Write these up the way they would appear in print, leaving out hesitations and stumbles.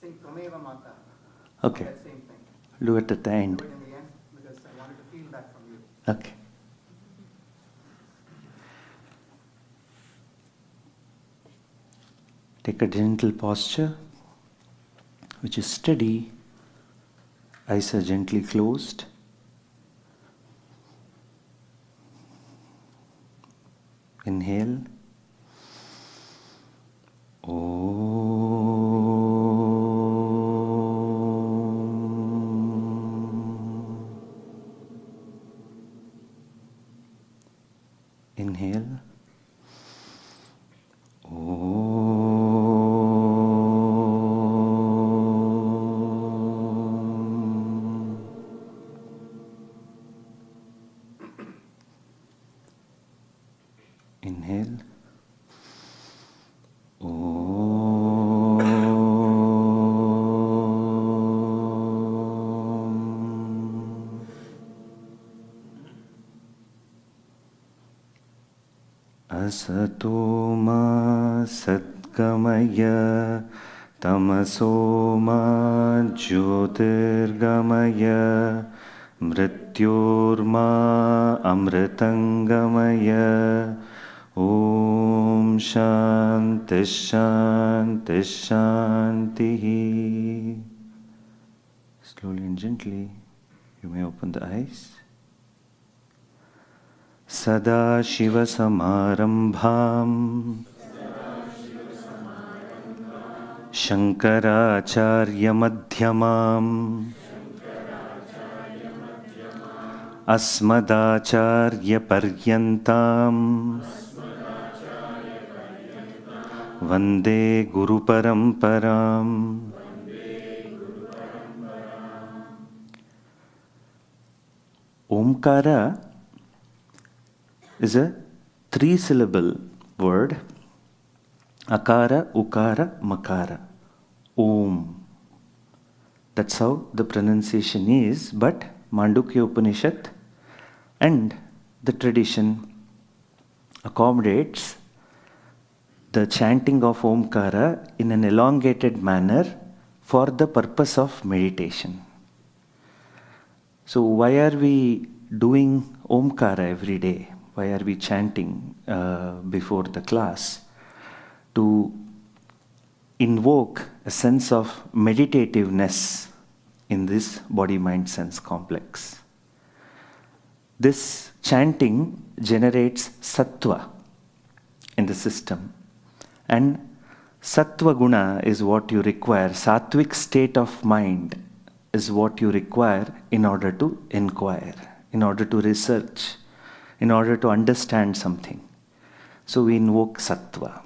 Sing Tvameva Mata. Okay. That same thing. Do it at the end. Do it in the end because I wanted to feel that from you. Okay. Take a gentle posture, which is steady. Eyes are gently closed. Inhale. Inhale. Inhale. Asato ma satgamaya tamaso ma jyotirgamaya mrityorma amritangamaya. Om Shanti Shanti Shanti. Slowly and gently, you may open the eyes. Sada Shiva Samarambham Shankaracharya Madhyamam Asmadacharya Paryantam Vande Guru Paramparam. Omkara is a 3-syllable word. Akara, Ukara, Makara. Om. That's how the pronunciation is, but Mandukya Upanishad and the tradition accommodates the chanting of Omkara in an elongated manner for the purpose of meditation. So why are we doing Omkara every day? Why are we chanting before the class? To invoke a sense of meditativeness in this body-mind-sense complex. This chanting generates sattva in the system. And sattva guna is what you require. Sattvic state of mind is what you require in order to inquire, in order to research, in order to understand something. So we invoke sattva.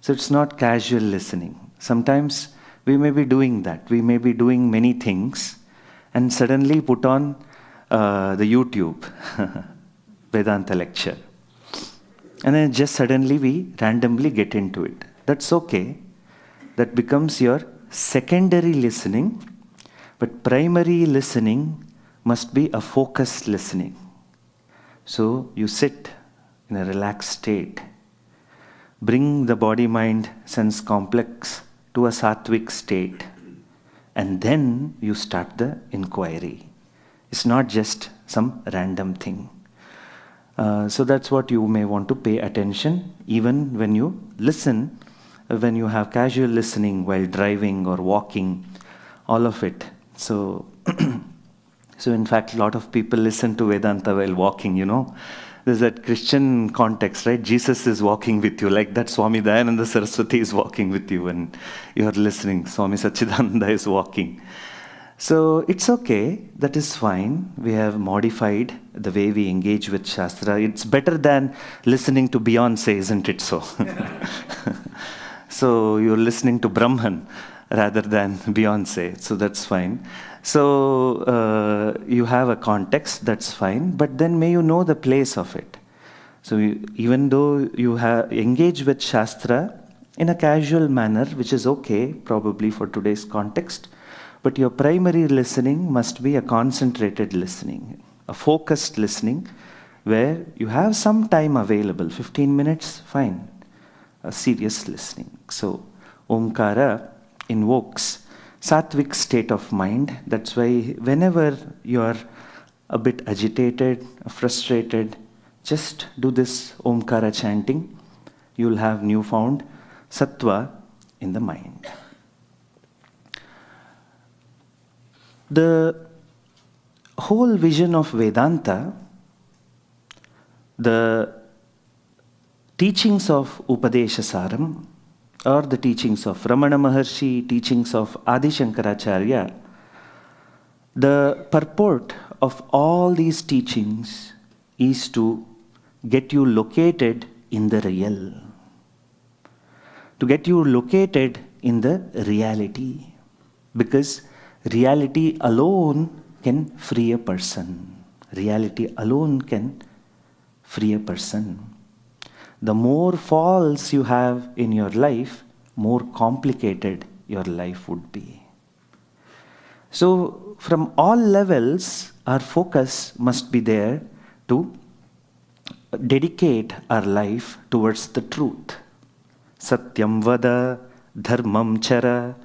So it's not casual listening. Sometimes we may be doing that. We may be doing many things and suddenly put on the YouTube Vedanta lecture. And then just suddenly we randomly get into it. That's okay. That becomes your secondary listening. But primary listening must be a focused listening. So you sit in a relaxed state. Bring the body-mind-sense complex to a sattvic state. And then you start the inquiry. It's not just some random thing. So that's what you may want to pay attention even when you listen, when you have casual listening while driving or walking, all of it. So in fact, a lot of people listen to Vedanta while walking, you know. There's that Christian context, right? Jesus is walking with you, like that Swami Dayananda Saraswati is walking with you and you're listening. Swami Sachidananda is walking. So it's okay, that is fine. We have modified the way we engage with Shastra. It's better than listening to Beyonce, isn't it so? So you're listening to Brahman rather than Beyonce, so that's fine. So you have a context, that's fine, but then may you know the place of it. So even though you have engaged with Shastra in a casual manner, which is okay probably for today's context, but your primary listening must be a concentrated listening, a focused listening, where you have some time available, 15 minutes, fine, a serious listening. So Omkara invokes sattvic state of mind. That's why whenever you are a bit agitated, frustrated, just do this Omkara chanting. You'll have newfound sattva in the mind. The whole vision of Vedanta, the teachings of Upadēśa Sāram, or the teachings of Ramana Maharshi, teachings of Adi Shankaracharya, the purport of all these teachings is to get you located in the real, to get you located in the reality, because reality alone can free a person. Reality alone can free a person. The more falls you have in your life, more complicated your life would be. So, from all levels, our focus must be there to dedicate our life towards the truth. Satyam vada, dharmam chara,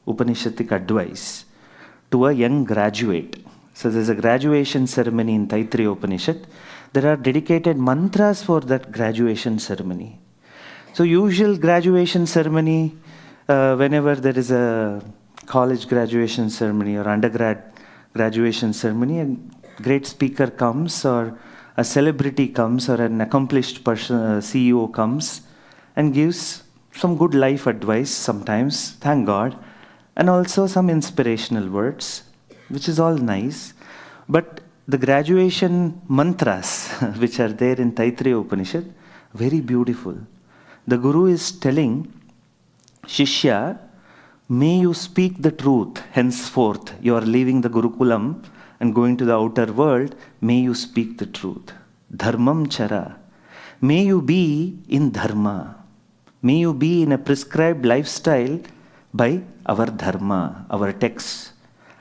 Upanishadic advice to a young graduate. So there's a graduation ceremony in Taittiriya Upanishad. There are dedicated mantras for that graduation ceremony. So usual graduation ceremony, whenever there is a college graduation ceremony or undergrad graduation ceremony, a great speaker comes or a celebrity comes or an accomplished person, CEO comes and gives some good life advice sometimes, thank God, and also some inspirational words, which is all nice. But the graduation mantras which are there in Taittiriya Upanishad, very beautiful. The Guru is telling, Shishya, may you speak the truth henceforth. You are leaving the Gurukulam and going to the outer world. May you speak the truth. Dharmam chara. May you be in dharma. May you be in a prescribed lifestyle by our dharma, our texts,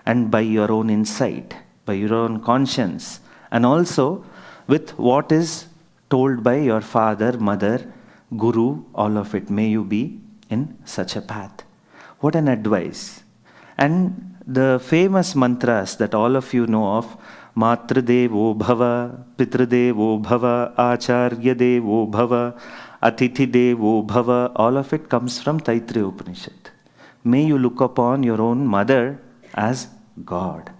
and by your own insight, by your own conscience, and also with what is told by your father, mother, guru, all of it. May you be in such a path. What an advice. And the famous mantras that all of you know of, Matradevo Bhava, Pitradevo Bhava, Acharya Devo Bhava, Atithi Devo Bhava, all of it comes from Taittiriya Upanishad. May you look upon your own mother as God.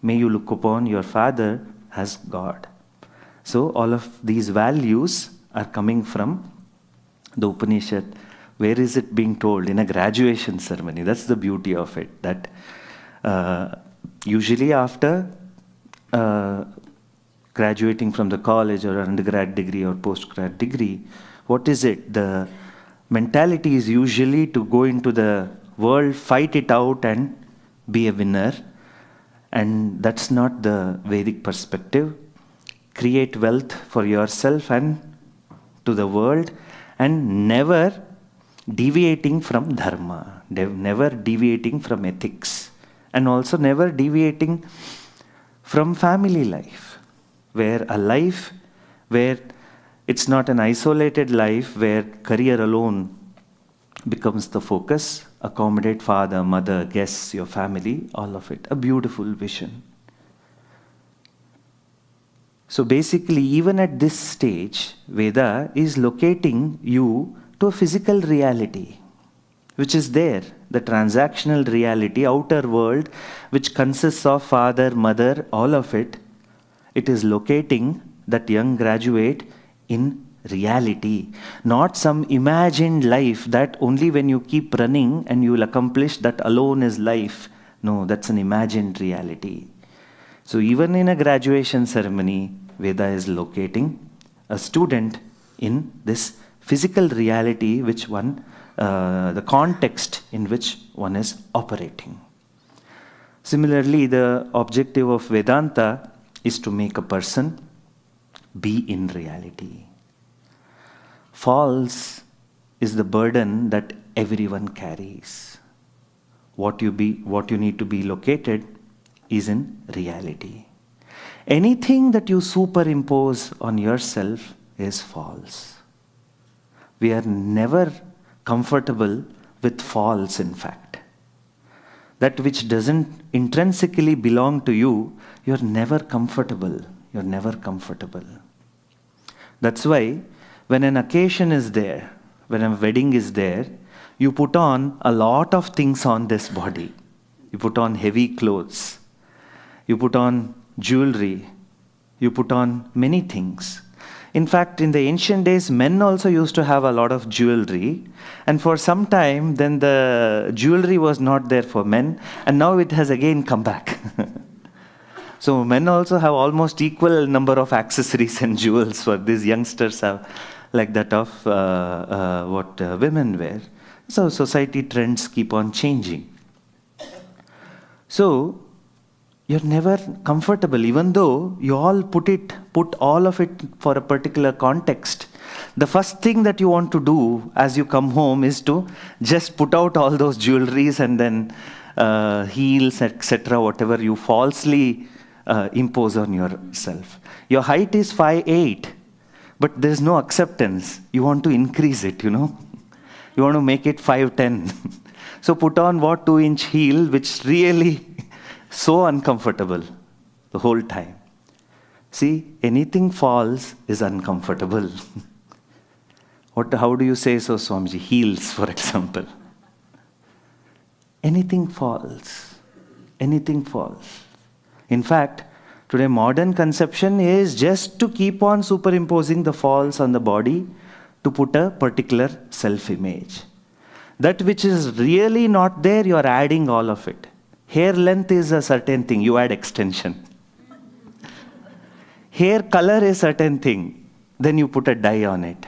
May you look upon your father as God. So all of these values are coming from the Upanishad. Where is it being told? In a graduation ceremony. That's the beauty of it. That usually after graduating from the college or undergrad degree or postgrad degree, what is it? The mentality is usually to go into the world, fight it out and be a winner. And that's not the Vedic perspective. Create wealth for yourself and to the world, and never deviating from dharma, never deviating from ethics, and also never deviating from family life, where a life where it's not an isolated life where career alone becomes the focus. Accommodate father, mother, guests, your family, all of it. A beautiful vision. So basically, even at this stage, Veda is locating you to a physical reality, which is there, the transactional reality, outer world, which consists of father, mother, all of it. It is locating that young graduate in reality, not some imagined life that only when you keep running and you will accomplish, that alone is life. No, that's an imagined reality. So even in a graduation ceremony, Veda is locating a student in this physical reality which one, the context in which one is operating. Similarly, the objective of Vedanta is to make a person be in reality. False is the burden that everyone carries. What you need to be located is in reality. Anything that you superimpose on yourself is false. We are never comfortable with false, in fact. that which doesn't intrinsically belong to you, you're never comfortable. You're never comfortable. That's why when an occasion is there, when a wedding is there, you put on a lot of things on this body. You put on heavy clothes. You put on jewelry. You put on many things. In fact, in the ancient days, men also used to have a lot of jewelry. And for some time, then the jewelry was not there for men. And now it has again come back. So men also have almost equal number of accessories and jewels. For these youngsters have like that of what women wear. So society trends keep on changing. So you're never comfortable, even though you all put all of it for a particular context. The first thing that you want to do as you come home is to just put out all those jewelries and then heels, etc., whatever you falsely impose on yourself. Your height is 5'8", but there's no acceptance. You want to increase it, You want to make it 5'10". So put on 2-inch heel, which really so uncomfortable the whole time. See, anything false is uncomfortable. How do you say so, Swamiji? Heels, for example. Anything false. Anything false. In fact, today modern conception is just to keep on superimposing the false on the body to put a particular self-image. That which is really not there, you are adding all of it. Hair length is a certain thing, you add extension. Hair color is a certain thing, then you put a dye on it.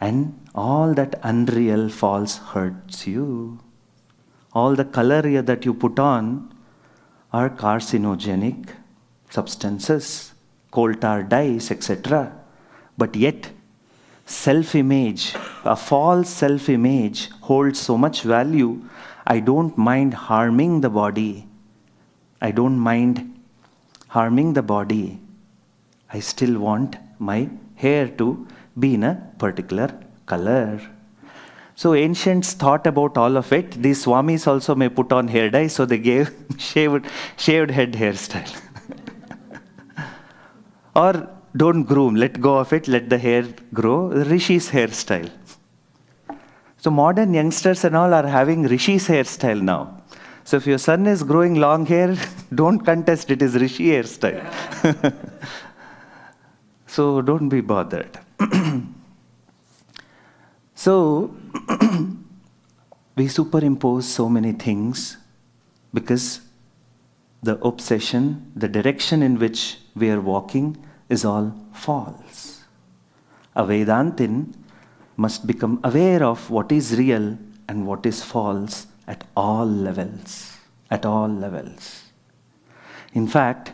And all that unreal false hurts you. All the color that you put on are carcinogenic substances, coal tar dyes, etc. But yet, self-image, a false self-image holds so much value. I don't mind harming the body. I don't mind harming the body. I still want my hair to be in a particular color. So ancients thought about all of it. These Swamis also may put on hair dye, so they gave shaved head hairstyle. Or don't groom, let go of it, let the hair grow. Rishi's hairstyle. So modern youngsters and all are having Rishi's hairstyle now. So if your son is growing long hair, don't contest, it is Rishi hairstyle. So don't be bothered. So we superimpose so many things because the obsession, the direction in which we are walking is all false. A Vedantin must become aware of what is real and what is false at all levels. At all levels. In fact,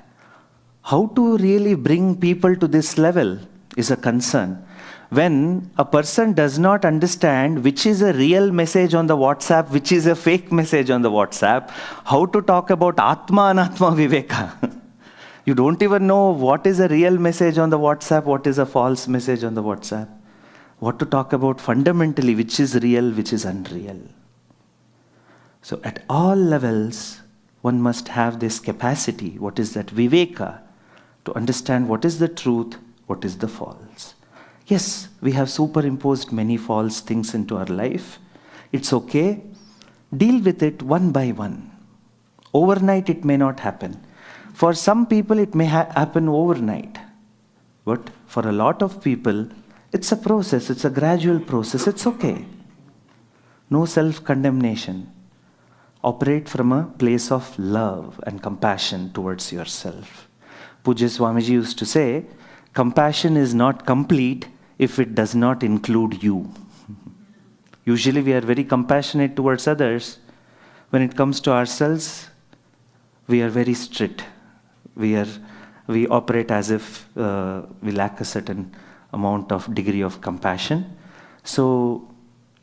how to really bring people to this level is a concern. When a person does not understand which is a real message on the WhatsApp, which is a fake message on the WhatsApp, how to talk about Atma Anatma Viveka. You don't even know what is a real message on the WhatsApp, what is a false message on the WhatsApp. What to talk about fundamentally, which is real, which is unreal. So at all levels, one must have this capacity, what is that viveka, to understand what is the truth, what is the false. Yes, we have superimposed many false things into our life. It's okay. Deal with it one by one. Overnight it may not happen. For some people it may happen overnight. But for a lot of people, it's a process, it's a gradual process, it's okay. No self-condemnation. Operate from a place of love and compassion towards yourself. Pujya Swamiji used to say, compassion is not complete if it does not include you. Usually we are very compassionate towards others. When it comes to ourselves, we are very strict. We operate as if we lack a certain amount of degree of compassion. So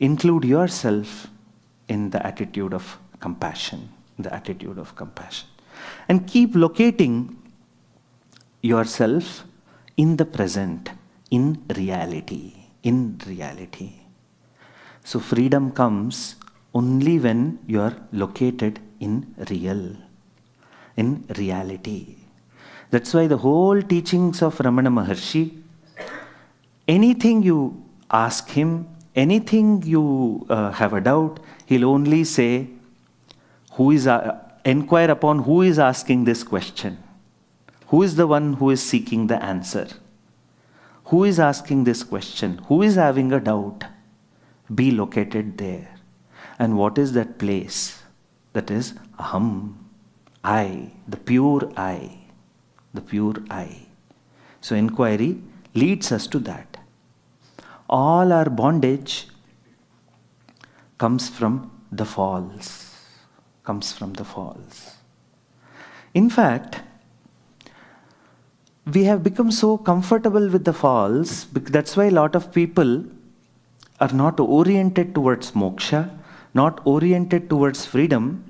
include yourself in the attitude of compassion, and keep locating yourself in the present, in reality. So freedom comes only when you are located in reality. That's why the whole teachings of Ramana Maharshi, anything you ask him, anything you have a doubt, he'll only say, inquire upon who is asking this question. Who is the one who is seeking the answer? Who is asking this question? Who is having a doubt? Be located there. And what is that place? That is Aham, I, the pure I. The pure I. So inquiry leads us to that. All our bondage comes from the falls. In fact, we have become so comfortable with the falls, that's why a lot of people are not oriented towards moksha, not oriented towards freedom.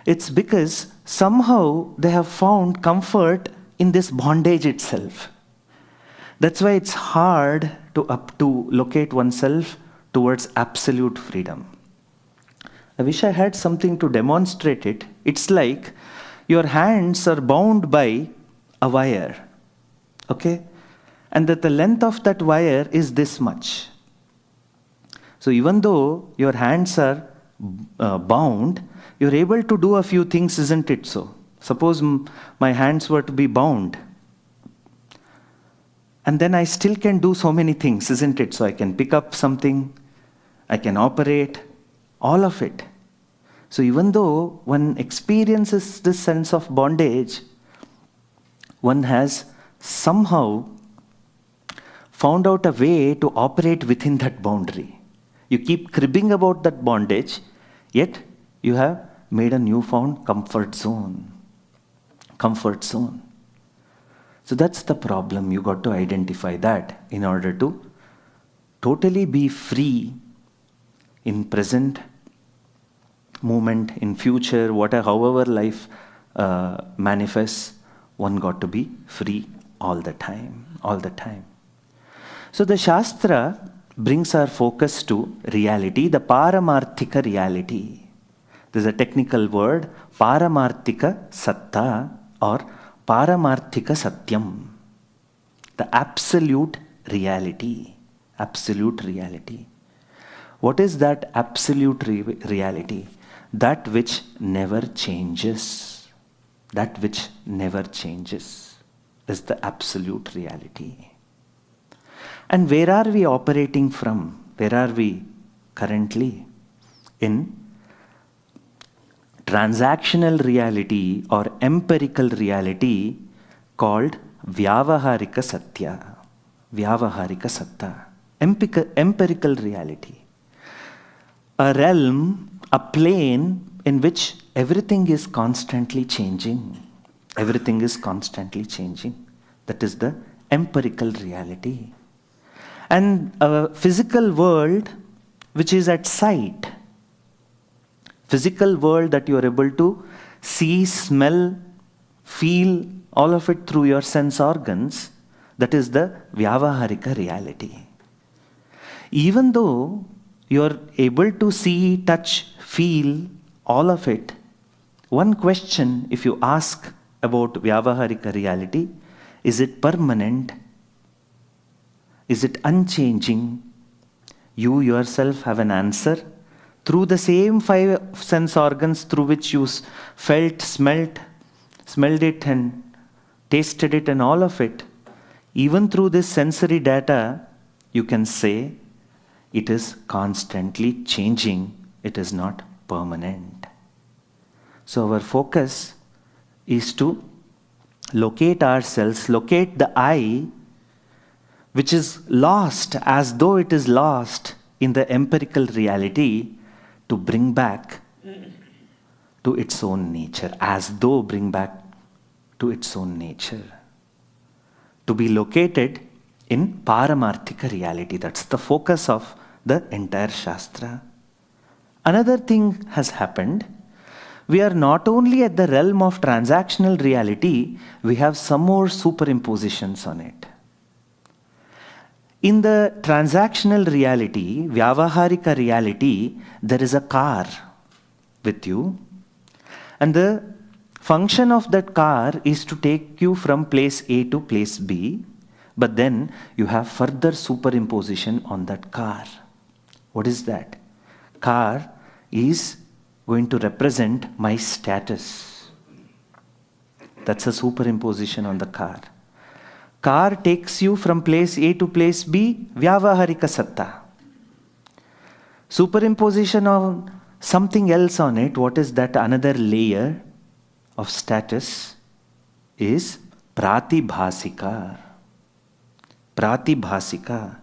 It's because somehow they have found comfort in this bondage itself. That's why it's hard to locate oneself towards absolute freedom. I wish I had something to demonstrate it. It's like your hands are bound by a wire. Okay? And that the length of that wire is this much. So even though your hands are bound, you're able to do a few things, isn't it so? Suppose my hands were to be bound. And then I still can do so many things, isn't it? So I can pick up something, I can operate, all of it. So even though one experiences this sense of bondage, one has somehow found out a way to operate within that boundary. You keep cribbing about that bondage, yet you have made a newfound comfort zone. Comfort zone. So that's the problem. You got to identify that in order to totally be free in present moment, in future, however life manifests, one got to be free all the time. So the Shastra brings our focus to reality, the Paramarthika reality. There's a technical word, Paramarthika Satta or Paramarthika Satyam. The absolute reality. Absolute reality. What is that absolute reality? That which never changes. That which never changes is the absolute reality. And where are we operating from? Where are we currently? In transactional reality or empirical reality called Vyavaharika Satya. Vyavaharika Satta. Empirical reality. A realm, a plane in which everything is constantly changing. Everything is constantly changing. That is the empirical reality. And a physical world which is at sight. Physical world that you are able to see, smell, feel, all of it through your sense organs. That is the Vyavaharika reality. Even though you are able to see, touch, feel, all of it, one question if you ask about Vyavaharika reality, is it permanent? Is it unchanging? You yourself have an answer. Through the same 5 sense organs through which you felt, smelled it and tasted it and all of it, even through this sensory data, you can say it is constantly changing. It is not permanent. So our focus is to locate ourselves, locate the I, which is lost as though it is lost in the empirical reality, to bring back to its own nature, as though bring back to its own nature. To be located in Paramarthika reality. That's the focus of the entire Shastra. Another thing has happened. We are not only at the realm of transactional reality, we have some more superimpositions on it. In the transactional reality, Vyavaharika reality, there is a car. with you. And the function of that car is to take you from place A to place B, but then you have further superimposition on that car. What is that? Car is going to represent my status. That's a superimposition on the car. Car takes you from place A to place B, vyavaharika satta. Superimposition of something else on it, what is that another layer of status, is pratibhasika. Pratibhasika.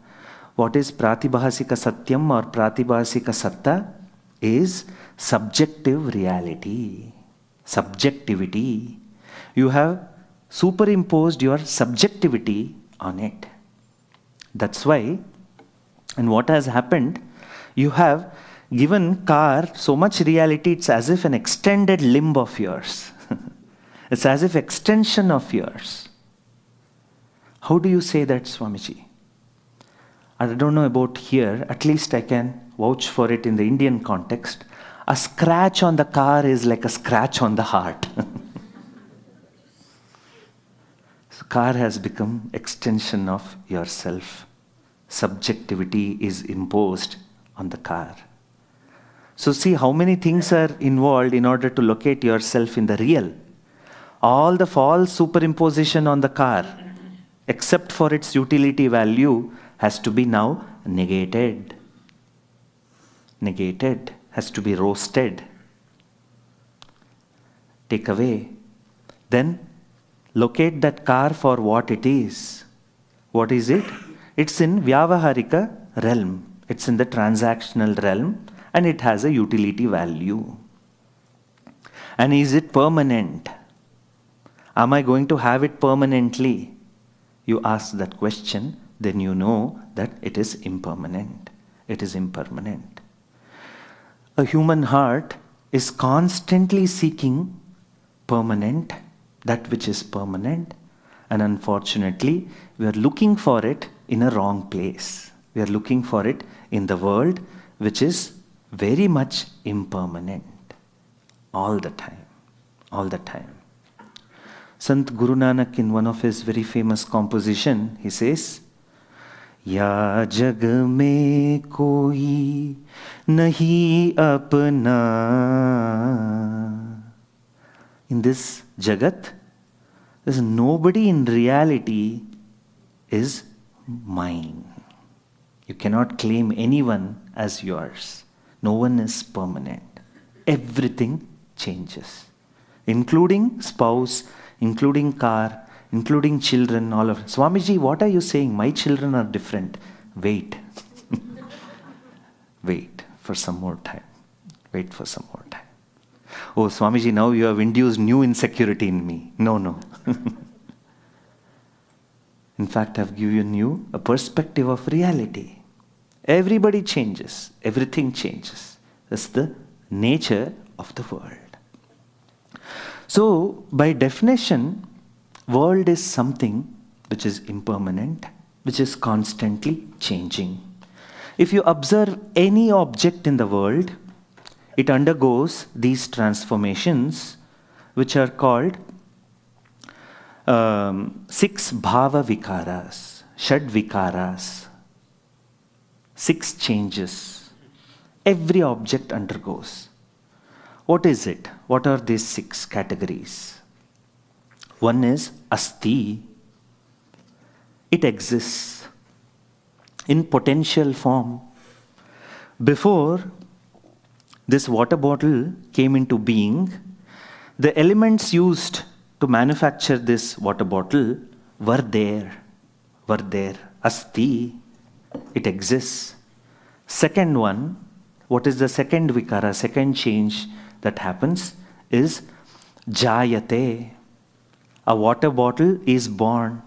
What is pratibhasika satyam or pratibhasika satta? Is subjective reality. Subjectivity. You have superimposed your subjectivity on it. That's why, and what has happened, you have given car so much reality, it's as if an extended limb of yours. It's as if extension of yours. How do you say that, Swamiji? I don't know about here, at least I can vouch for it in the Indian context. A scratch on the car is like a scratch on the heart. So car has become extension of yourself. Subjectivity is imposed on the car. So see how many things are involved in order to locate yourself in the real. All the false superimposition on the car, except for its utility value, has to be now negated. Negated, has to be roasted. Take away. Then locate that car for what it is. What is it? It's in vyavaharika realm. It's in the transactional realm and it has a utility value. And is it permanent? Am I going to have it permanently? You ask that question, then you know that it is impermanent. It is impermanent. A human heart is constantly seeking permanent, that which is permanent, and unfortunately, we are looking for it in a wrong place. We are looking for it in the world which is very much impermanent. All the time. All the time. Sant Guru Nanak, in one of his very famous composition, he says, Ya jag mein koi nahi apna. In this jagat, there's nobody in reality is mine. You cannot claim anyone as yours. No one is permanent. Everything changes, including spouse, including car, including children, all of it. Swamiji, what are you saying? My children are different. Wait. Wait for some more time. Wait for some more time. Oh, Swamiji, now you have induced new insecurity in me. No, no. In fact, I've given you a perspective of reality. Everybody changes. Everything changes. That's the nature of the world. So, by definition, world is something which is impermanent, which is constantly changing. If you observe any object in the world, it undergoes these transformations, which are called 6 bhava vikaras, shad vikaras, 6 changes. Every object undergoes. What is it? What are these 6 categories? One is asti. It exists in potential form. Before this water bottle came into being, the elements used to manufacture this water bottle were there. Asti. It exists. Second one, what is the second vikara, second change that happens is jayate. A water bottle is born.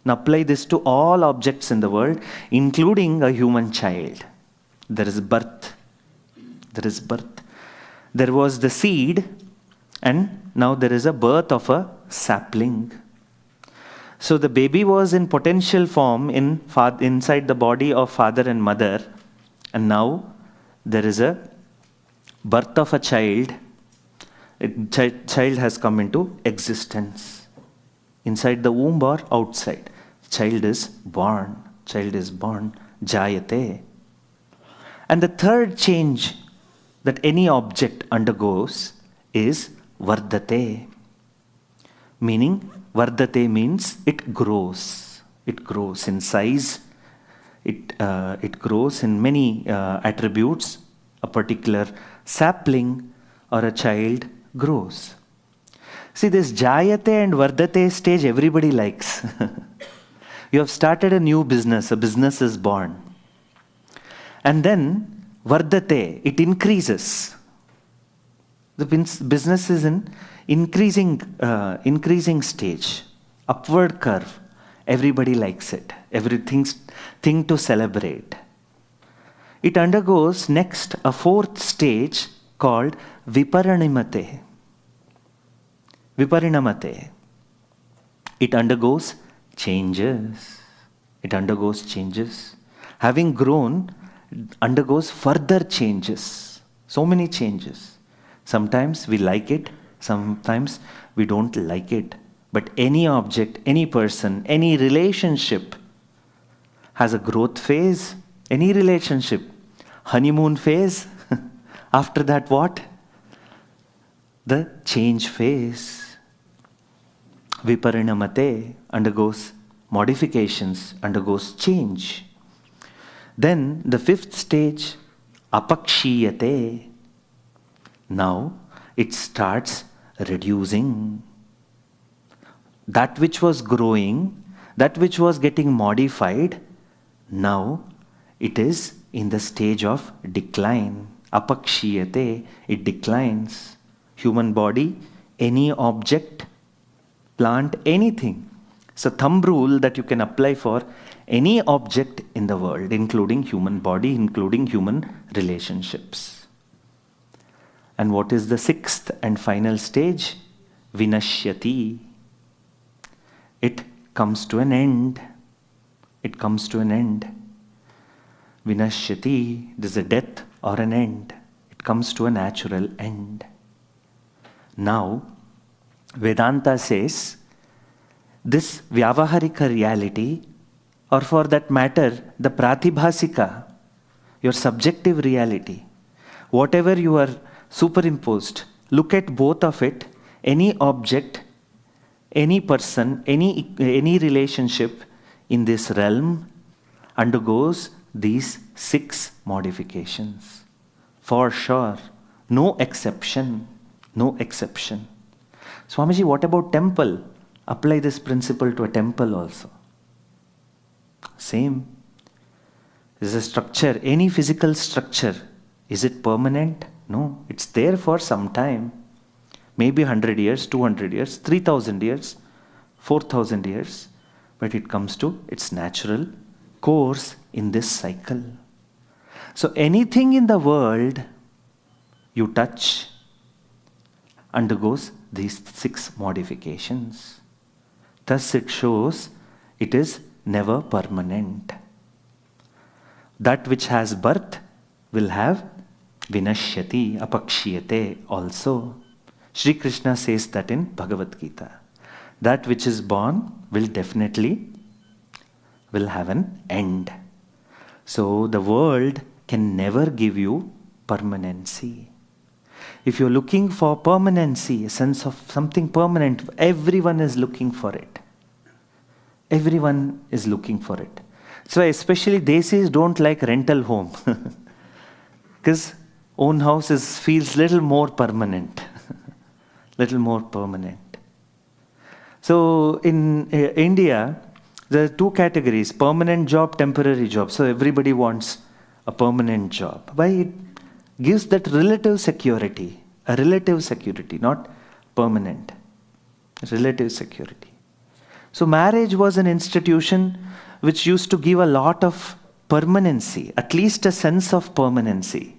Now apply this to all objects in the world, including a human child. There is birth. There is birth. There was the seed, and now there is a birth of a sapling. So the baby was in potential form inside the body of father and mother, and now there is a birth of a child, child has come into existence. Inside the womb or outside. Child is born. Jayate. And the third change that any object undergoes is vardate. Meaning, vardate means it grows. It grows in size. It grows in many attributes. A particular sapling or a child grows. See, this jayate and vardate stage everybody likes. You have started a new business. A business is born. And then vardate, it increases. The business is in increasing stage, upward curve. Everybody likes it. Everything's thing to celebrate. It undergoes next a fourth stage called viparinamate. It undergoes changes. Having grown, undergoes further changes. So many changes. Sometimes we like it, sometimes we don't like it. But any object, any person, any relationship has a growth phase. Any relationship, honeymoon phase. After that, what? The change phase. Viparinamate undergoes modifications, undergoes change. Then the fifth stage, apakshiyate. Now it starts reducing. That which was growing, that which was getting modified, now it is in the stage of decline. Apakshiyate, it declines. Human body, any object, plant, anything. It's a thumb rule that you can apply for any object in the world, including human body, including human relationships. And what is the sixth and final stage? Vinashyati. It comes to an end. Vinashyati, there's a death or an end. It comes to a natural end. Now, Vedanta says, this vyavaharika reality, or for that matter, the pratibhasika, your subjective reality, whatever you are superimposed, look at both of it, any object, any person, any relationship in this realm undergoes these 6 modifications. For sure. No exception. Swamiji, what about temple? Apply this principle to a temple also. Same. There's a structure, any physical structure. Is it permanent? No. It's there for some time. Maybe 100 years, 200 years, 3,000 years, 4,000 years. But it comes to its natural course in this cycle. So anything in the world you touch undergoes these 6 modifications. Thus it shows it is never permanent. That which has birth will have vinashyati, apakshiyate also. Sri Krishna says that in Bhagavad Gita. That which is born will definitely have an end. So the world can never give you permanency. If you're looking for permanency, a sense of something permanent, everyone is looking for it. So especially Desis don't like rental home. Because own house feels little more permanent. So in India, there are 2 categories, permanent job, temporary job. So everybody wants a permanent job. Why? It gives that relative security, not permanent. Relative security. So marriage was an institution which used to give a lot of permanency, at least a sense of permanency.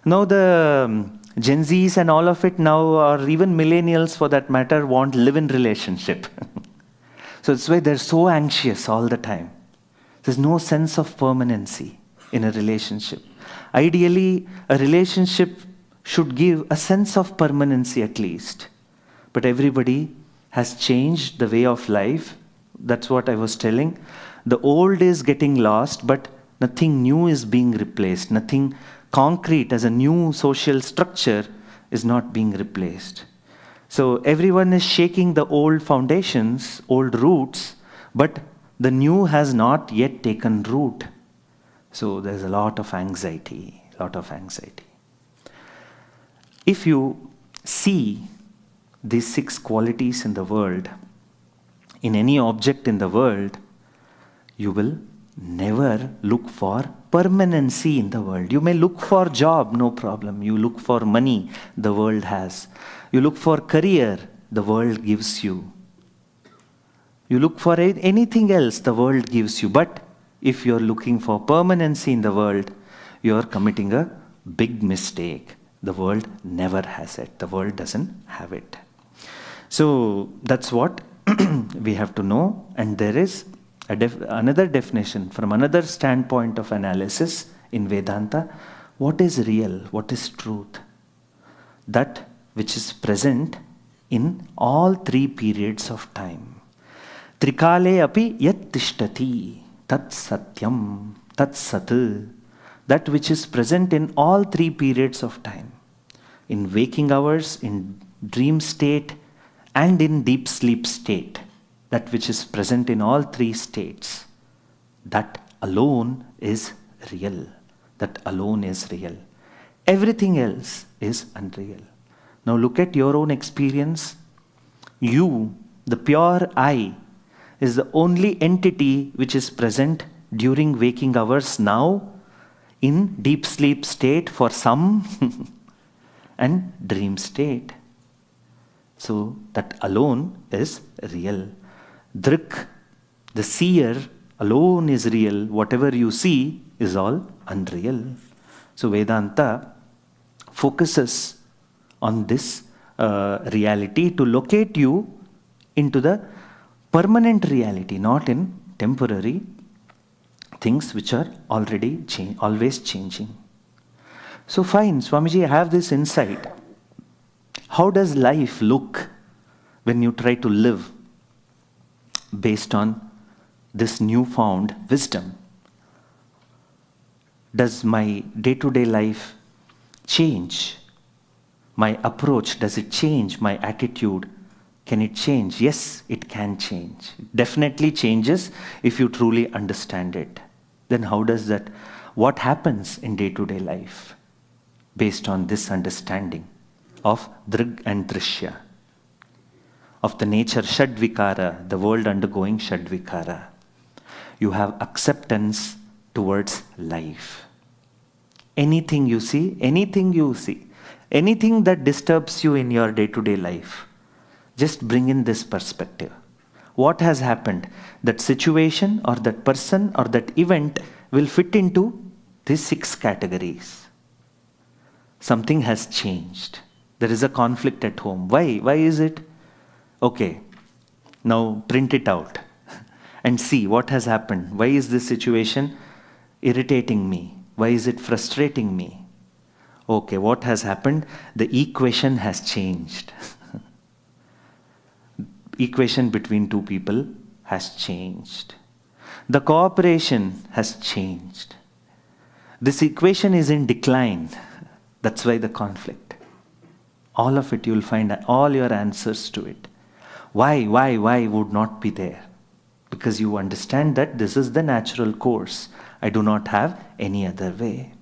Now the Gen Zs and all of it now, or even millennials for that matter, want live-in relationship. So that's why they're so anxious all the time. There's no sense of permanency in a relationship. Ideally, a relationship should give a sense of permanency at least. But everybody has changed the way of life. That's what I was telling. The old is getting lost, but nothing new is being replaced. Nothing concrete as a new social structure is not being replaced. So everyone is shaking the old foundations, old roots, but the new has not yet taken root. So there's a lot of anxiety, If you see these 6 qualities in the world, in any object in the world, you will never look for permanency in the world. You may look for job, no problem. You look for money, the world has. You look for career, the world gives you. You look for anything else, the world gives you. But if you're looking for permanency in the world, you're committing a big mistake. The world never has it. The world doesn't have it. So that's what we have to know. And there is another definition from another standpoint of analysis in Vedanta. What is real? What is truth? That which is present in all 3 periods of time. Trikale api yat tishtati tat satyam tat sat. That which is present in all 3 periods of time. In waking hours, in dream state, and in deep sleep state. That which is present in all 3 states. That alone is real. That alone is real. Everything else is unreal. Now look at your own experience. You, the pure I, is the only entity which is present during waking hours now, in deep sleep state for some, and dream state. So that alone is real. Drik, the seer, alone is real. Whatever you see is all unreal. So Vedanta focuses on this reality to locate you into the permanent reality, not in temporary things which are already always changing. So fine, Swamiji, I have this insight. How does life look when you try to live based on this newfound wisdom? Does my day-to-day life change? My approach, does it change? My attitude, can it change? Yes, it can change. It definitely changes if you truly understand it. Then how does that, what happens in day-to-day life based on this understanding of Drig and Drishya, of the nature Shadvikara, the world undergoing Shadvikara? You have acceptance towards life. Anything you see, anything that disturbs you in your day-to-day life, just bring in this perspective. What has happened? That situation or that person or that event will fit into these 6 categories. Something has changed. There is a conflict at home. Why? Why is it? Okay, now print it out and see what has happened. Why is this situation irritating me? Why is it frustrating me? Okay, what has happened? The equation has changed. Equation between 2 people has changed. The cooperation has changed. This equation is in decline. That's why the conflict. All of it, you will find all your answers to it. Why would not be there? Because you understand that this is the natural course. I do not have any other way.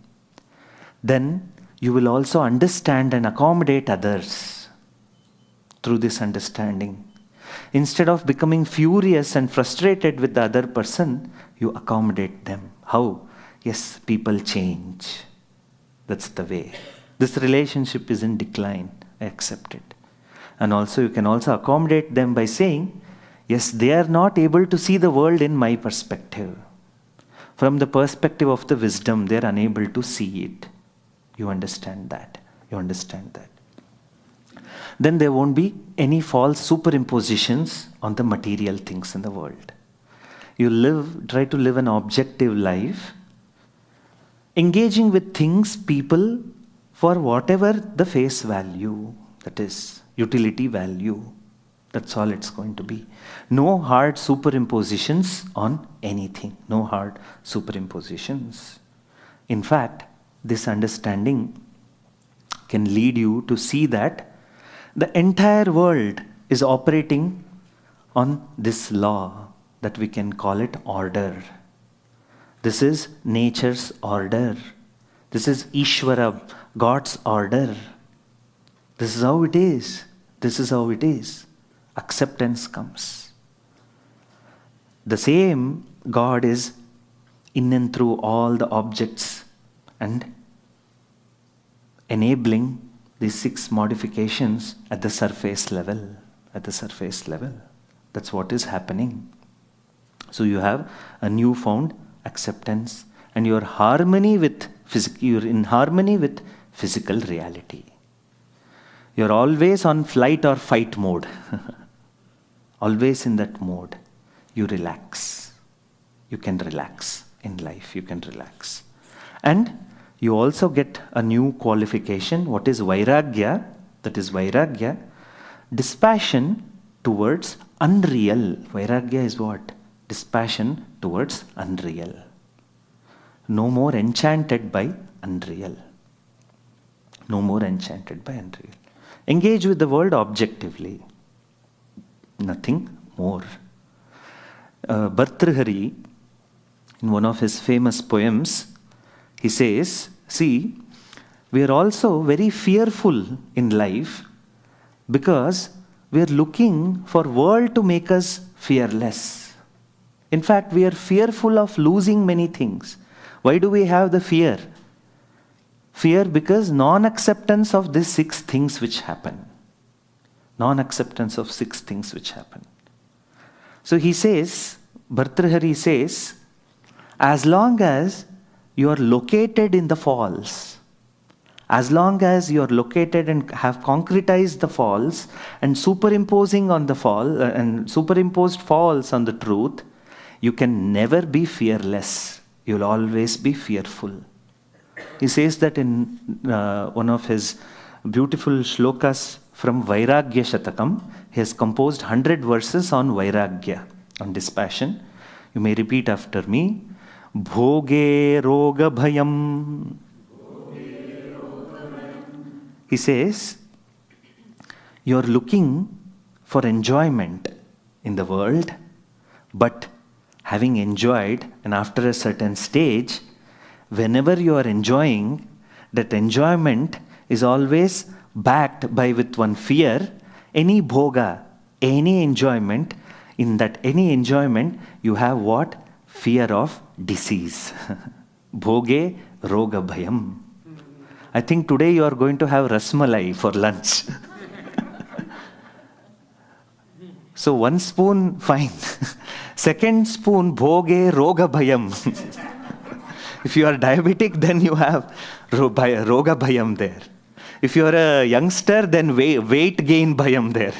Then you will also understand and accommodate others through this understanding. Instead of becoming furious and frustrated with the other person, you accommodate them. How? Yes, people change. That's the way. This relationship is in decline. I accept it. And also you can also accommodate them by saying, yes, they are not able to see the world in my perspective. From the perspective of the wisdom, they are unable to see it. You understand that. Then there won't be any false superimpositions on the material things in the world. You try to live an objective life, engaging with things, people, for whatever the face value, that is, utility value. That's all it's going to be. No hard superimpositions on anything. No hard superimpositions. In fact, this understanding can lead you to see that the entire world is operating on this law that we can call it order. This is nature's order. This is Ishvara, God's order. This is how it is. This is how it is. Acceptance comes. The same God is in and through all the objects and enabling these 6 modifications at the surface level. At the surface level. That's what is happening. So you have a newfound acceptance and you're in harmony with physical reality. You're always on flight or fight mode. Always in that mode. You relax. You can relax in life. You can relax. And you also get a new qualification. What is vairagya? That is vairagya. Dispassion towards unreal. Vairagya is what? Dispassion towards unreal. No more enchanted by unreal. No more enchanted by unreal. Engage with the world objectively. Nothing more. Bhartrhari, in one of his famous poems, he says, see, we are also very fearful in life because we are looking for world to make us fearless. In fact, we are fearful of losing many things. Why do we have the fear? Fear because non-acceptance of these 6 things which happen. Non-acceptance of 6 things which happen. So he says, Bhartrhari says, as long as you are located in the false, as long as you are located and have concretized the false and superimposing on the and superimposed false on the truth, you can never be fearless. You'll always be fearful. He says that in one of his beautiful shlokas from Vairagya Shatakam. He has composed 100 verses on Vairagya, on dispassion. You may repeat after me. Bhoge roga bhayam. He says, you are looking for enjoyment in the world, but having enjoyed, and after a certain stage, whenever you are enjoying, that enjoyment is always backed by with one fear. Any bhoga, any enjoyment, in that any enjoyment, you have what? Fear of disease. Bhoge roga bhayam. I think today you are going to have rasmalai for lunch. So 1 spoon, fine. Second spoon, bhoge roga bhayam. If you are diabetic, then you have roga bhayam there. If you are a youngster, then weight gain bhayam there.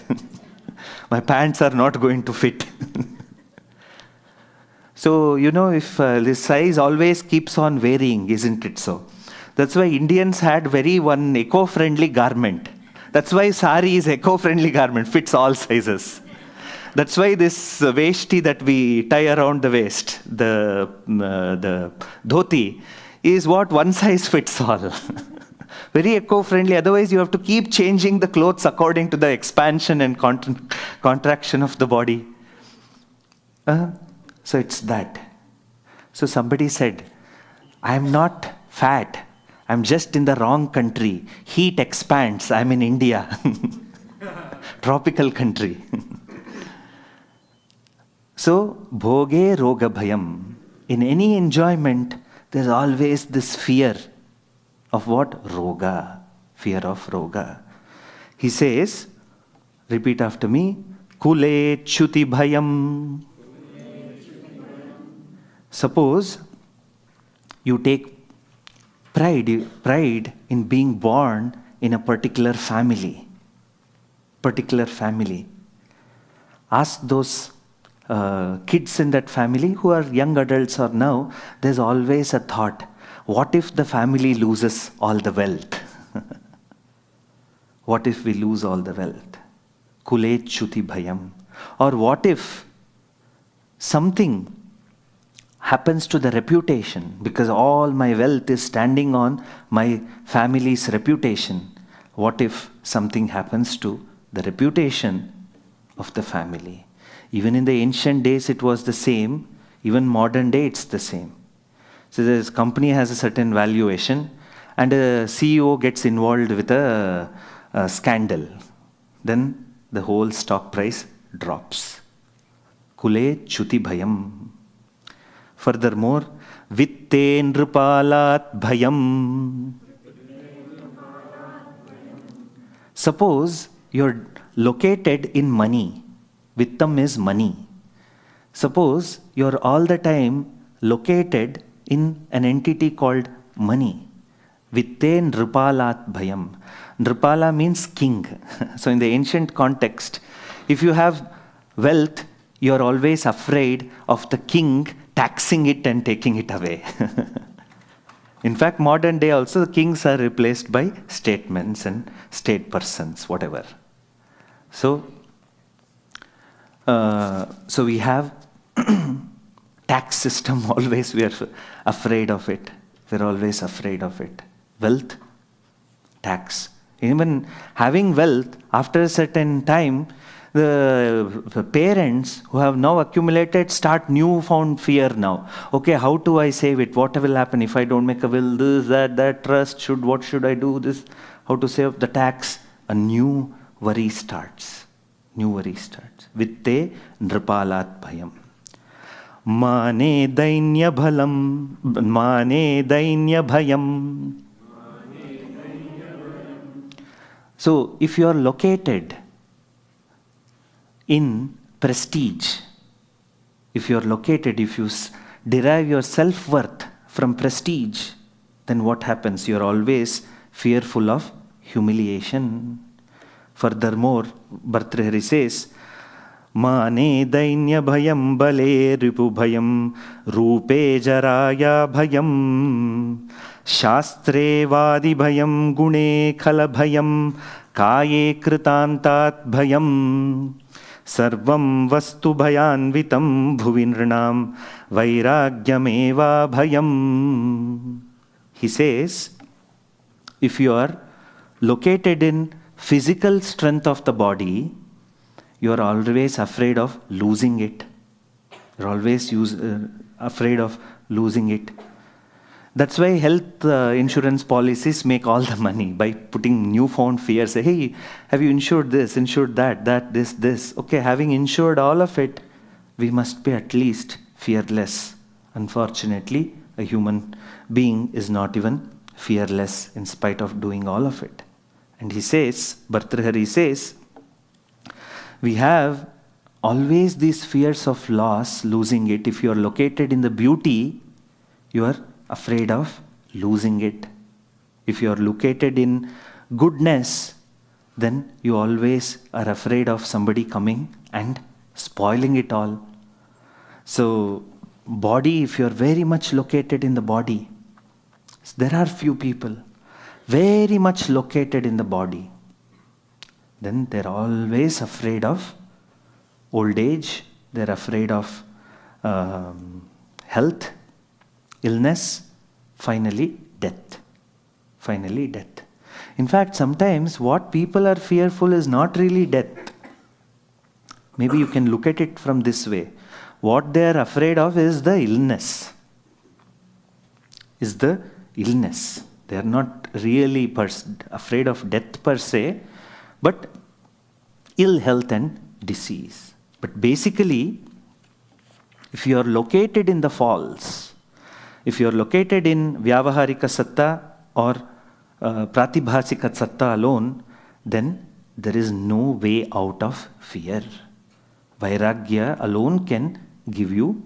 My pants are not going to fit. So, if this size always keeps on varying, isn't it so? That's why Indians had one eco-friendly garment. That's why sari is eco-friendly garment, fits all sizes. That's why this veshti that we tie around the waist, the dhoti, is what one size fits all. Very eco-friendly. Otherwise, you have to keep changing the clothes according to the expansion and contraction of the body. So it's that. So somebody said, I'm not fat. I'm just in the wrong country. Heat expands. I'm in India. Tropical country. So, bhoge roga bhayam. In any enjoyment, there's always this fear of what? Roga. Fear of roga. He says, repeat after me, kule chuti bhayam. Suppose you take pride in being born in a particular family. Ask those kids in that family who are young adults or now, there's always a thought, what if the family loses all the wealth? What if we lose all the wealth? Kulecchuti bhayam. Or what if something happens to the reputation, because all my wealth is standing on my family's reputation? What if something happens to the reputation of the family? Even in the ancient days it was the same, even modern day it's the same. So this company has a certain valuation and a CEO gets involved with a scandal. Then the whole stock price drops. Kule chuti bhayam. Furthermore, vitte nrupalat bhayam. Suppose you're located in money. Vittam is money. Suppose you're all the time located in an entity called money. Vitte nrupalat bhayam. Nrupala means king. So in the ancient context, if you have wealth, you're always afraid of the king taxing it and taking it away. In fact, modern day also, the kings are replaced by statesmen and state persons, whatever. So we have tax system, always we are afraid of it. We're always afraid of it. Wealth, tax. Even having wealth, after a certain time, the parents who have now accumulated start newfound fear now. Okay, how do I save it? What will happen if I don't make a will? This, that trust, what should I do? This, how to save the tax? A new worry starts. New worry starts. Vitte nripalat bhayam. Mane dainya bhalam. Mane dainya bhayam. So, if you are located in prestige, if you derive your self-worth from prestige, then what happens? You are always fearful of humiliation. Furthermore, Bhartrihari says, Mane dainya bhayam bale ripu bhayam rupe jaraya bhayam shastre vadi bhayam gune khala bhayam kaye kritantat bhayam sarvam vastu bhayanvitam bhuvinranam vairagyameva bhayam. He says, if you are located in physical strength of the body, you are always afraid of losing it. You're always afraid of losing it. That's why health insurance policies make all the money by putting newfound fear. Say, hey, have you insured this, insured that, this? Okay, having insured all of it, we must be at least fearless. Unfortunately, a human being is not even fearless in spite of doing all of it. And he says, Bhartrihari says, we have always these fears of loss, losing it. If you are located in the beauty, you are afraid of losing it. If you are located in goodness, then you always are afraid of somebody coming and spoiling it all. So, body, if you are very much located in the body, there are few people very much located in the body, then they're always afraid of old age, they're afraid of health, illness, finally death. Finally death. In fact, sometimes what people are fearful is not really death. Maybe you can look at it from this way. What they are afraid of is the illness. They are not really afraid of death per se, but ill health and disease. But basically, if you are located in the false, if you are located in Vyavaharika Satta or Pratibhasika Satta alone, then there is no way out of fear. Vairagya alone can give you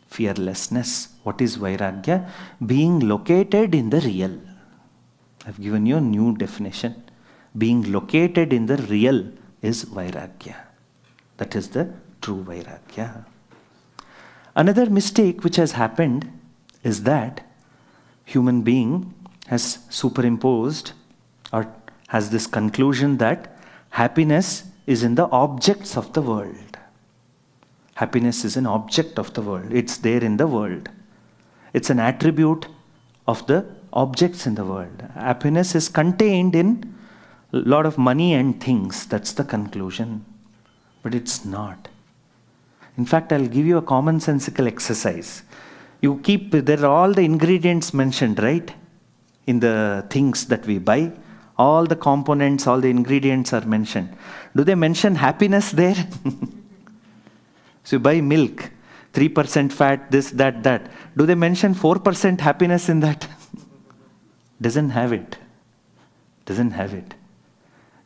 fearlessness. What is Vairagya? Being located in the real. I've given you a new definition. Being located in the real is Vairagya. That is the true Vairagya. Another mistake which has happened is that human being has superimposed or has this conclusion that happiness is in the objects of the world. Happiness is an object of the world. It's there in the world. It's an attribute of the objects in the world. Happiness is contained in a lot of money and things. That's the conclusion. But it's not. In fact, I'll give you a commonsensical exercise. There are all the ingredients mentioned, right? In the things that we buy. All the components, all the ingredients are mentioned. Do they mention happiness there? So you buy milk, 3% fat, this, that. Do they mention 4% happiness in that? Doesn't have it. Doesn't have it.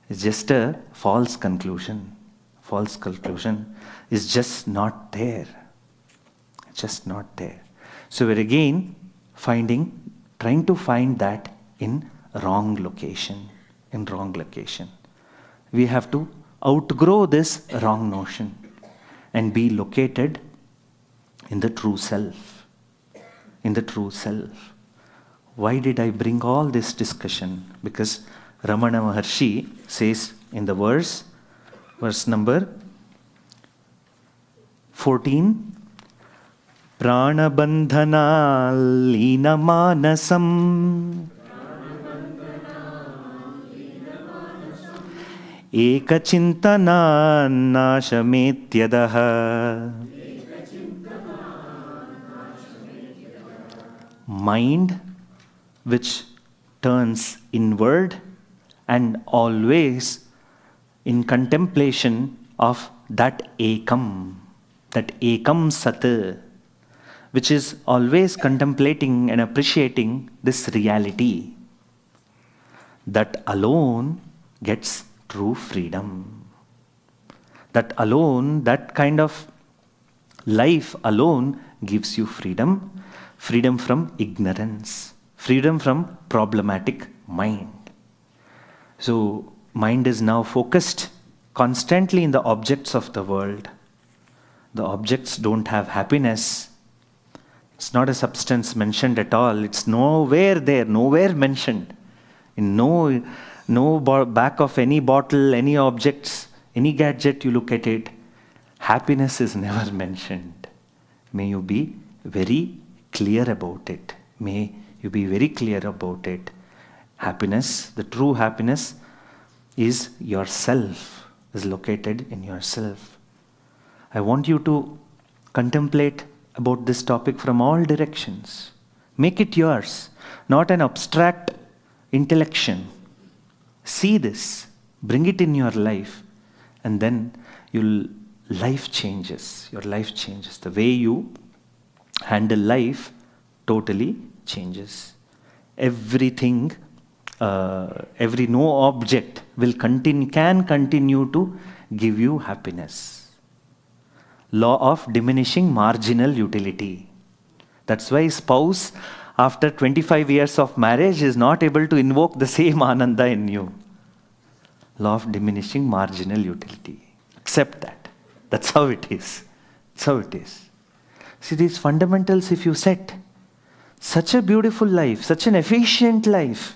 It's just a false conclusion. False conclusion is just not there. It's just not there. So we're again trying to find that in wrong location. In wrong location. We have to outgrow this wrong notion and be located in the true self. In the true self. Why did I bring all this discussion? Because Ramana Maharshi says in the verse number 14, Pranabandhana lina manasam ekachintana nashametyadaha. Mind which turns inward and always in contemplation of that ekam sat, which is always contemplating and appreciating this reality, that alone gets true freedom. That alone, that kind of life alone gives you freedom. Freedom from ignorance. Freedom from problematic mind. So, mind is now focused constantly in the objects of the world. The objects don't have happiness. It's not a substance mentioned at all. It's nowhere there, nowhere mentioned. In no back of any bottle, any objects, any gadget you look at it, happiness is never mentioned. May you be very clear about it. May you be very clear about it. Happiness, the true happiness is yourself, is located in yourself. I want you to contemplate about this topic from all directions. Make it yours, not an abstract intellection. See this, bring it in your life, and then your life changes. Your life changes. The way you handle life totally changes. Everything, no object can continue to give you happiness. Law of diminishing marginal utility. That's why spouse, after 25 years of marriage, is not able to invoke the same ananda in you. Law of diminishing marginal utility. Accept that. That's how it is. That's how it is. See, these fundamentals, if you set, such a beautiful life, such an efficient life,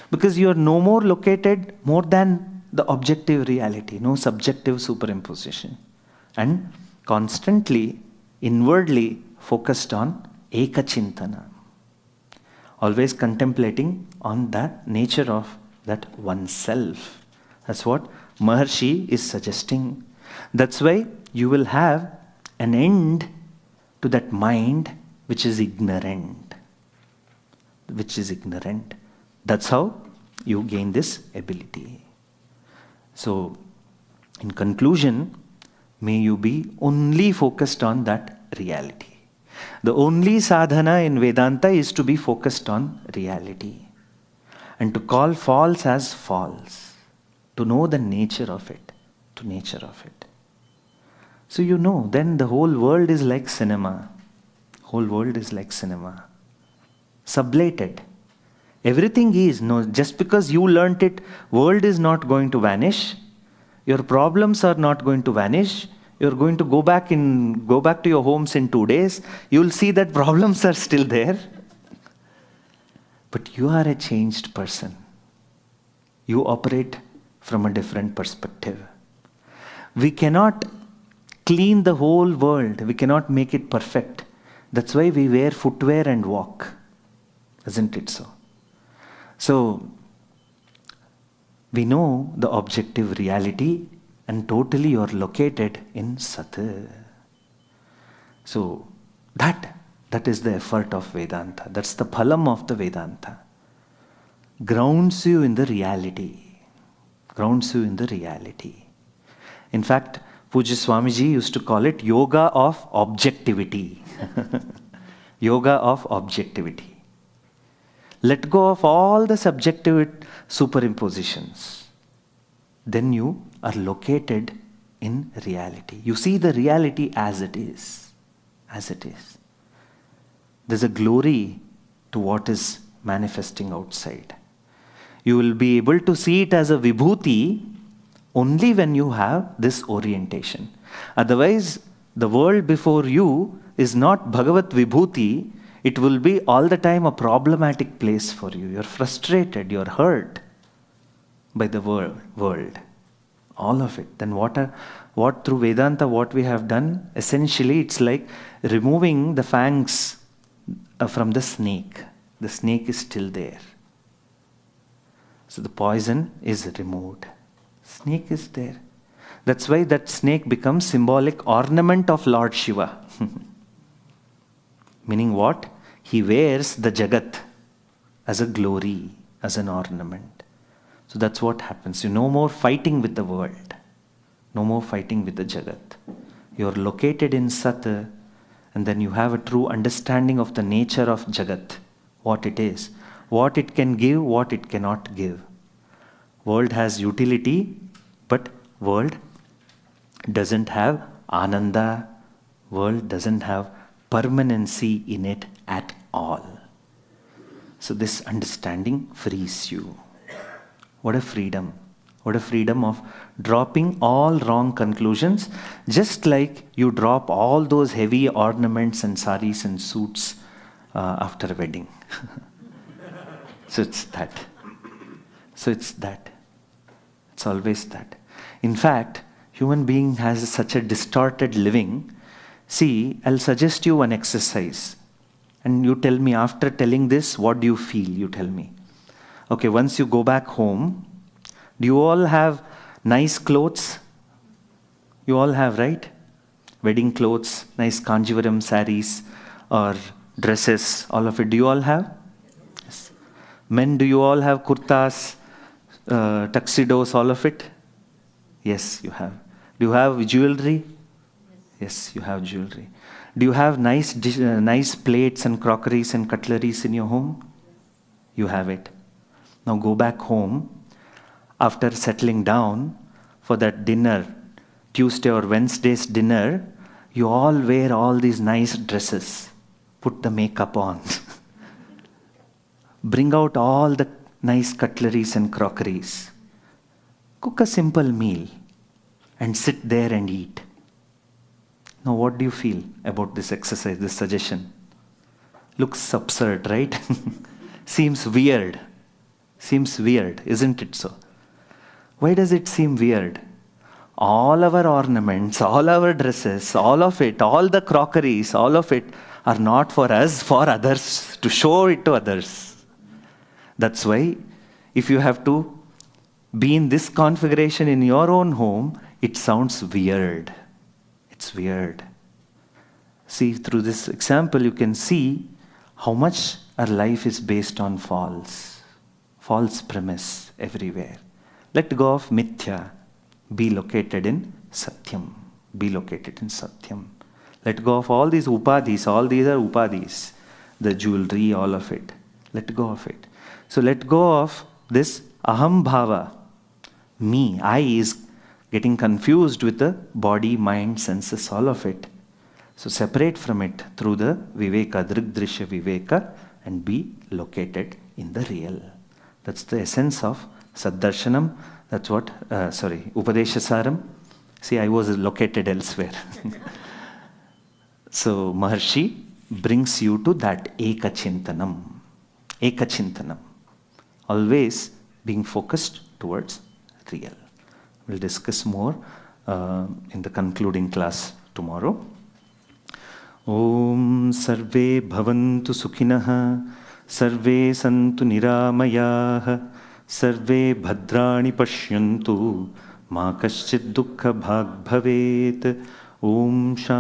because you are no more located more than the objective reality, no subjective superimposition, and constantly, inwardly focused on ekachintana, always contemplating on that nature of that oneself. That's what Maharshi is suggesting. That's why you will have an end to that mind which is ignorant. Which is ignorant. That's how you gain this ability. So, in conclusion, may you be only focused on that reality. The only sadhana in Vedanta is to be focused on reality. And to call false as false. To know the nature of it. To nature of it. So you know, then the whole world is like cinema. Whole world is like cinema. Sublated. Everything is. No, just because you learnt it, world is not going to vanish. Your problems are not going to vanish. You're going to go back to your homes in 2 days. You'll see that problems are still there. But you are a changed person. you operate from a different perspective. We cannot clean the whole world. We cannot make it perfect. That's why we wear footwear and walk. Isn't it so? So, we know the objective reality and totally you are located in Sat. So, that is the effort of Vedanta. That's the phalam of the Vedanta. Grounds you in the reality. Grounds you in the reality. In fact, Pujya Swamiji used to call it yoga of objectivity. Yoga of objectivity. Let go of all the subjective superimpositions. Then you are located in reality. You see the reality as it is. As it is. There's a glory to what is manifesting outside. You will be able to see it as a vibhuti only when you have this orientation. Otherwise, the world before you is not Bhagavat Vibhuti. It will be all the time a problematic place for you. You're frustrated, you're hurt by the world. All of it. Then what through Vedanta, what we have done, essentially it's like removing the fangs from the snake. The snake is still there. So the poison is removed. Snake is there. That's why that snake becomes symbolic ornament of Lord Shiva. Meaning what? He wears the Jagat as a glory, as an ornament. So that's what happens. You no more fighting with the world. No more fighting with the Jagat. You're located in Sat, and then you have a true understanding of the nature of Jagat. What it is. What it can give, what it cannot give. World has utility, but world doesn't have ananda. World doesn't have permanency in it at all. So this understanding frees you. What a freedom. What a freedom of dropping all wrong conclusions, just like you drop all those heavy ornaments and saris and suits after a wedding. So it's that. So it's that. It's always that. In fact, human being has such a distorted living. See, I'll suggest you one exercise. And you tell me, after telling this, what do you feel? You tell me. Okay, once you go back home, do you all have nice clothes? You all have, right? Wedding clothes, nice Kanjivaram saris or dresses, all of it. Do you all have? Yes. Men, do you all have kurtas, tuxedos, all of it? Yes, you have. Do you have jewelry? Yes, you have jewelry. Do you have nice plates and crockeries and cutleries in your home? You have it. Now go back home. After settling down for that dinner, Tuesday or Wednesday's dinner, you all wear all these nice dresses. Put the makeup on. Bring out all the nice cutleries and crockeries. Cook a simple meal and sit there and eat. Now what do you feel about this exercise, this suggestion? Looks absurd, right? Seems weird. Seems weird, isn't it so? Why does it seem weird? All our ornaments, all our dresses, all of it, all the crockeries, all of it are not for us, for others, to show it to others. That's why if you have to be in this configuration in your own home, it sounds weird. It's weird. See, through this example, you can see how much our life is based on false premise everywhere. Let go of mithya. Be located in satyam. Be located in satyam. Let go of all these upadis. All these are upadis. The jewelry, all of it. Let go of it. So let go of this aham bhava. Me, I is getting confused with the body, mind, senses, all of it. So separate from it through the viveka, drigdrishya viveka, and be located in the real. That's the essence of Saddarshanam. That's what, Upadēśa Sāram. See, I was located elsewhere. So Maharshi brings you to that ekachintanam. Ekachintanam. Always being focused towards real. We'll discuss more in the concluding class tomorrow. Om Sarve Bhavantu Sukhinah, Sarve Santu Niramayah, Sarve Bhadrani Pashyantu, Ma Kaschid Dukkha Bhag Bhavet. Om Shanti.